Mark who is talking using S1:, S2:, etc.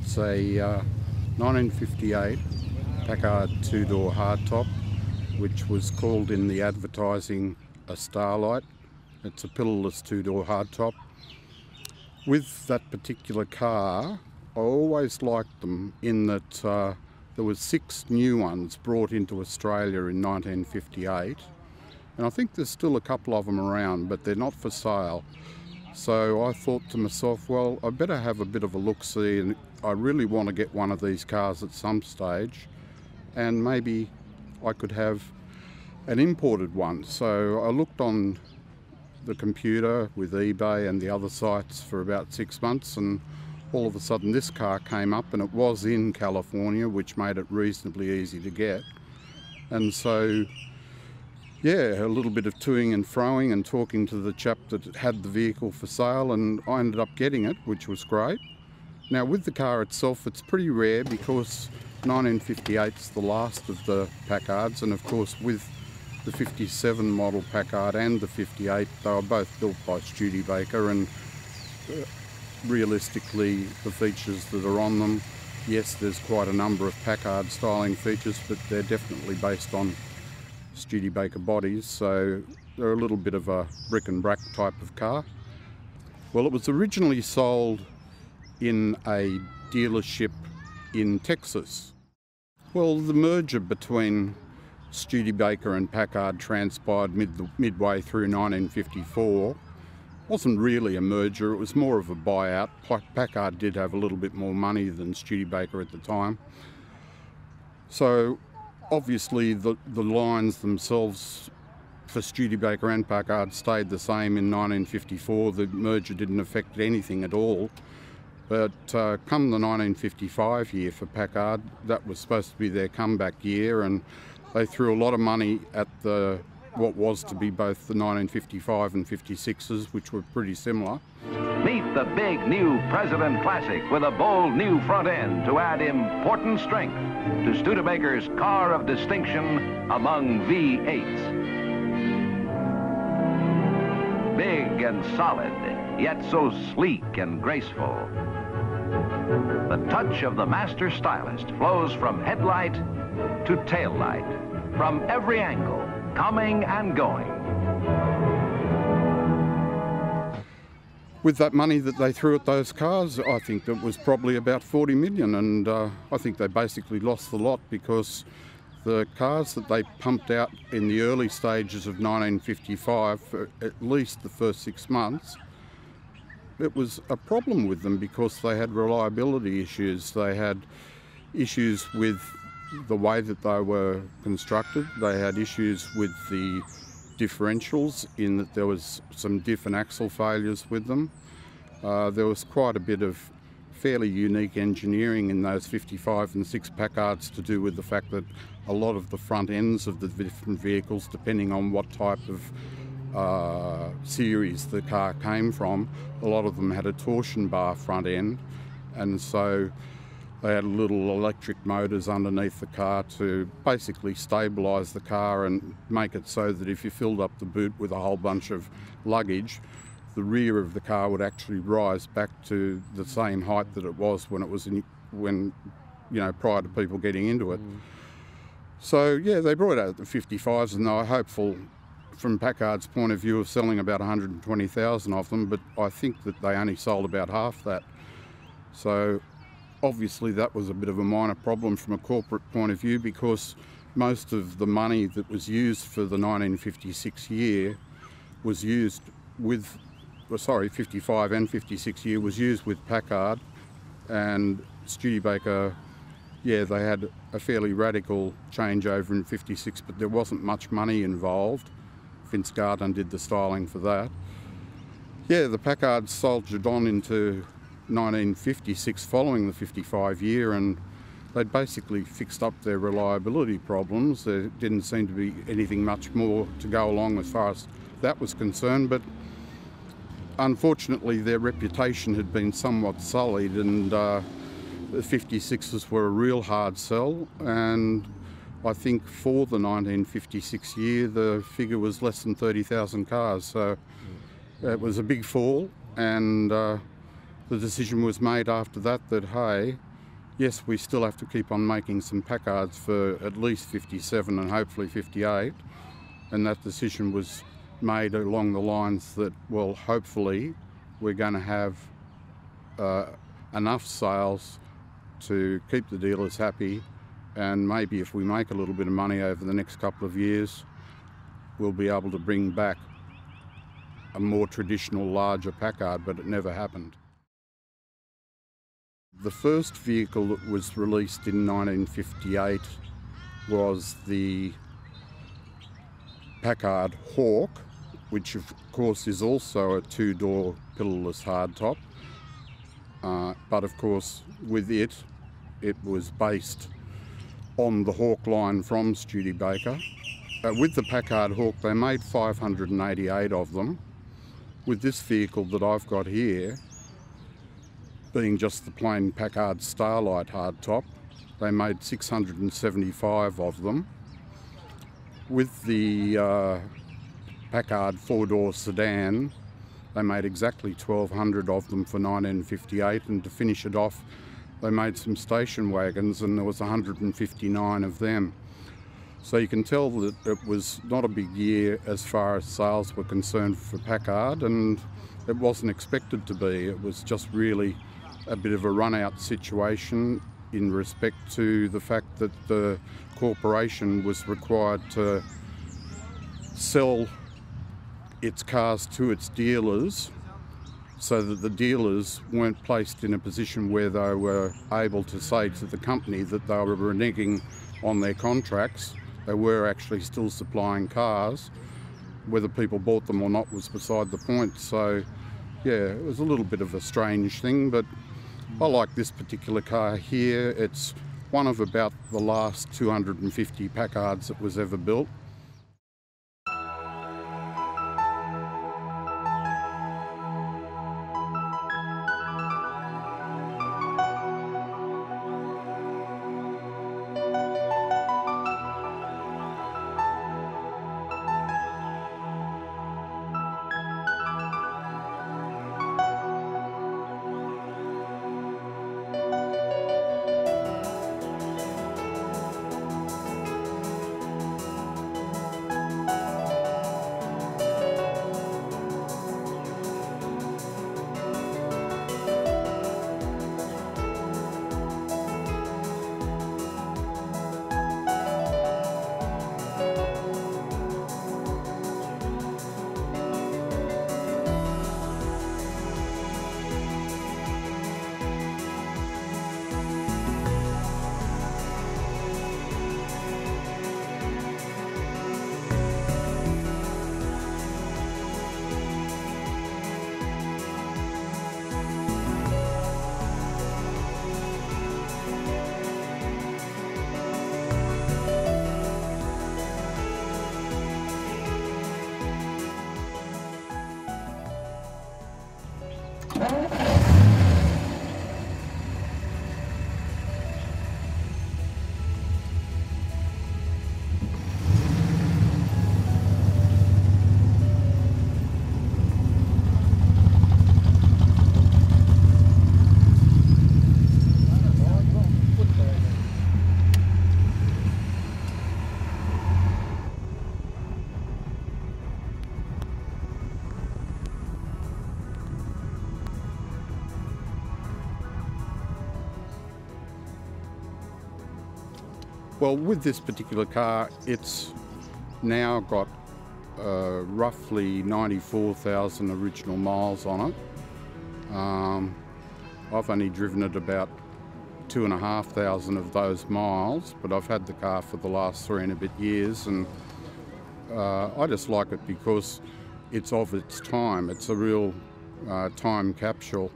S1: it's a 1958 Packard two-door hardtop, which was called in the advertising a Starlight. It's a pillarless two-door hardtop. With that particular car, I always liked them in that there was 6 new ones brought into Australia in 1958, and I think there's still a couple of them around, but they're not for sale. So I thought to myself, well, I better have a bit of a look-see, and I really want to get one of these cars at some stage, and maybe I could have an imported one. So I looked on the computer with eBay and the other sites for about 6 months, and all of a sudden this car came up, and it was in California, which made it reasonably easy to get. And so yeah, a little bit of toing and froing and talking to the chap that had the vehicle for sale, and I ended up getting it, which was great. Now with the car itself, it's pretty rare because 1958's the last of the Packards, and of course with the 57 model Packard and the 58, they were both built by Studebaker, and realistically the features that are on them, yes, there's quite a number of Packard styling features, but they're definitely based on Studebaker bodies, so they're a little bit of a brick and brack type of car. Well, it was originally sold in a dealership in Texas. Well, the merger between Studebaker and Packard transpired midway through 1954. Wasn't really a merger, it was more of a buyout. Packard did have a little bit more money than Studebaker at the time. So obviously the lines themselves for Studebaker and Packard stayed the same in 1954. The merger didn't affect anything at all. But come the 1955 year for Packard, that was supposed to be their comeback year, and they threw a lot of money at what was to be both the 1955 and 56s, which were pretty similar.
S2: Meet the big new President Classic with a bold new front end to add important strength to Studebaker's car of distinction among V8s. Big and solid, yet so sleek and graceful. The touch of the master stylist flows from headlight to tail light, from every angle, coming and going.
S1: With that money that they threw at those cars, I think it was probably about 40 million, and I think they basically lost the lot because the cars that they pumped out in the early stages of 1955, for at least the first 6 months, it was a problem with them because they had reliability issues. They had issues with the way that they were constructed. They had issues with the differentials, in that there was some diff and axle failures with them. There was quite a bit of fairly unique engineering in those 55 and 6 Packards to do with the fact that a lot of the front ends of the different vehicles, depending on what type of series the car came from, a lot of them had a torsion bar front end, and so they had little electric motors underneath the car to basically stabilise the car and make it so that if you filled up the boot with a whole bunch of luggage, the rear of the car would actually rise back to the same height that it was when it was prior to people getting into it. So yeah, they brought out the 55s, and they were hopeful from Packard's point of view of selling about 120,000 of them, but I think that they only sold about half that. So obviously that was a bit of a minor problem from a corporate point of view, because most of the money that was used for the 1956 year was used with, 55 and 56 year was used with Packard, and Studebaker, yeah, they had a fairly radical changeover in 56, but there wasn't much money involved. Vince Gardner did the styling for that. Yeah, the Packards soldiered on into 1956 following the 55 year, and they'd basically fixed up their reliability problems. There didn't seem to be anything much more to go along as far as that was concerned, but unfortunately their reputation had been somewhat sullied, and the 56s were a real hard sell, and I think for the 1956 year the figure was less than 30,000 cars, so it was a big fall, and the decision was made after that that, hey, Yes, we still have to keep on making some Packards for at least 57 and hopefully 58, and that decision was made along the lines that, well, hopefully we're going to have enough sales to keep the dealers happy, and maybe if we make a little bit of money over the next couple of years, we'll be able to bring back a more traditional, larger Packard, but it never happened. The first vehicle that was released in 1958 was the Packard Hawk, which of course is also a two-door pillarless hardtop. But of course with it was based on the Hawk line from STUDEBAKER. With the Packard Hawk they made 588 of them. With this vehicle that I've got here, being just the plain Packard Starlight hardtop, they made 675 of them. With the Packard four-door sedan, they made exactly 1,200 of them for 1958, and to finish it off they made some station wagons and there was 159 of them. So you can tell that it was not a big year as far as sales were concerned for Packard, and it wasn't expected to be. It was just really a bit of a run-out situation in respect to the fact that the corporation was required to sell its cars to its dealers, so that the dealers weren't placed in a position where they were able to say to the company that they were reneging on their contracts. They were actually still supplying cars. Whether people bought them or not was beside the point. So yeah, it was a little bit of a strange thing, but I like this particular car here. It's one of about the last 250 Packards that was ever built. Well, with this particular car, it's now got roughly 94,000 original miles on it. I've only driven it about 2,500 of those miles, but I've had the car for the last 3 and a bit years, and I just like it because it's of its time. It's a real time capsule.